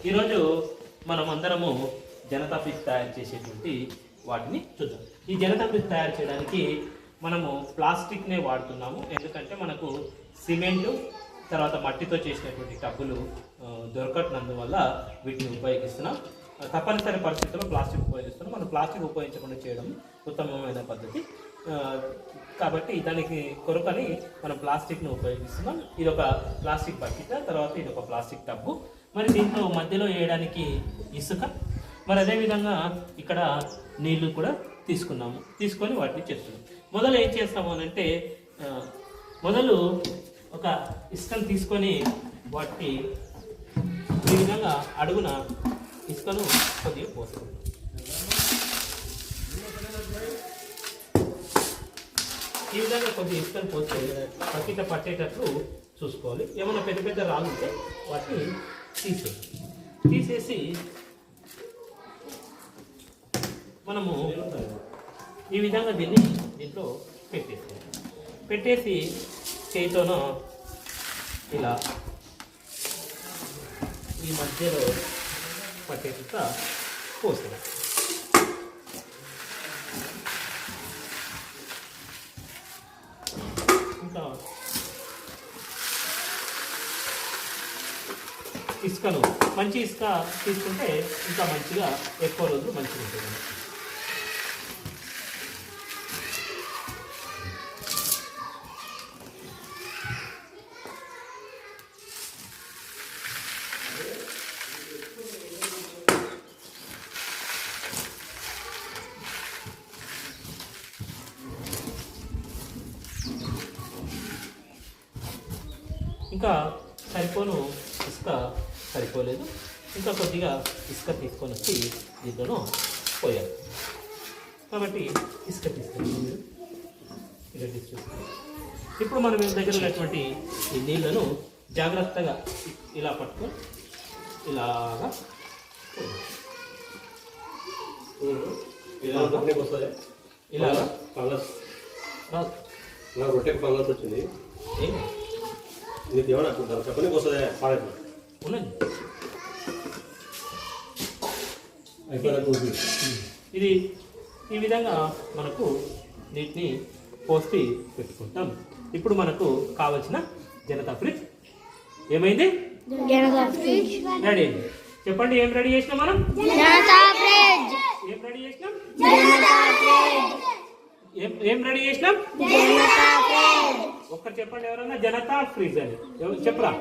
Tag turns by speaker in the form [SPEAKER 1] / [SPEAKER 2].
[SPEAKER 1] ఈరోజు మనం అందరము జనతా ఫ్రిడ్జ్ తయారు చేసేటువంటి వాటిని చూద్దాం. ఈ జనతా ఫ్రిడ్జ్ తయారు చేయడానికి మనము ప్లాస్టిక్నే వాడుతున్నాము. ఎందుకంటే మనకు సిమెంటు తర్వాత మట్టితో చేసినటువంటి టబ్బులు దొరకట్నందువల్ల వీటిని ఉపయోగిస్తున్నాం. తప్పనిసరి పరిస్థితుల్లో ప్లాస్టిక్ ఉపయోగిస్తున్నాం. మనం ప్లాస్టిక్ ఉపయోగించకుండా చేయడం ఉత్తమమైన పద్ధతి కాబట్టి దానికి కొరకని మనం ప్లాస్టిక్ను ఉపయోగిస్తున్నాం. ఇది ఒక ప్లాస్టిక్ బకెట్, తర్వాత ఇది ఒక ప్లాస్టిక్ టబ్బు. మరి దీంట్లో మధ్యలో వేయడానికి ఇసుక, మరి అదేవిధంగా ఇక్కడ నీళ్లు కూడా తీసుకొని వాటిని చేస్తున్నాం. మొదలు ఏం చేస్తాము అని అంటే మొదలు ఒక ఇసుకను తీసుకొని వాటిని ఈ విధంగా అడుగున ఇసుకను కొద్దిగా పోస్తాం. ఈ విధంగా కొద్దిగా ఇసుకను పోస్తే బకెట్ పట్టేటట్లు చూసుకోవాలి. ఏమైనా పెద్ద పెద్ద రాళ్ళు ఉంటే వాటిని తీసేసి మనము ఈ విధంగా దీంట్లో పెట్టేసి చేతితోనో ఇలా ఈ మధ్యలో పట్టేట పోస్తాం. ఇంకా ఇసుకను మంచి ఇసుక తీసుకుంటే ఇంకా మంచిగా ఎక్కువ రోజులు మంచిగా ఉంటుంది. ఇంకా ఇసుక సరిపోలేదు, ఇంకా కొద్దిగా ఇసుక తీసుకొని వచ్చి దీంట్లో పోయాలి. కాబట్టి ఇసుక తీసుకొని ఇప్పుడు మనం దగ్గర ఉన్నటువంటి ఈ నీళ్లను జాగ్రత్తగా ఇలా పట్టుకొని ఇలాగా
[SPEAKER 2] రొట్టెకి ఫంగస్ వచ్చింది. నీకు ఏమన్నా చెప్పని వస్తుంది
[SPEAKER 1] ఉన్నది. ఇది ఈ విధంగా మనకు నీటిని పోసి పెట్టుకుంటాం. ఇప్పుడు మనకు కావలసిన జనతా ఫ్రిడ్జ్ ఏమైంది? రెడీ అయింది. చెప్పండి, ఏం రెడీ చేసినాం మనం? ఏం రెడీ చేసినాం? ఏం రెడీ చేసినాం? ఒక్కరు చెప్పండి, ఎవరన్నా జనతా ఫ్రిడ్జ్ అని చెప్పరా?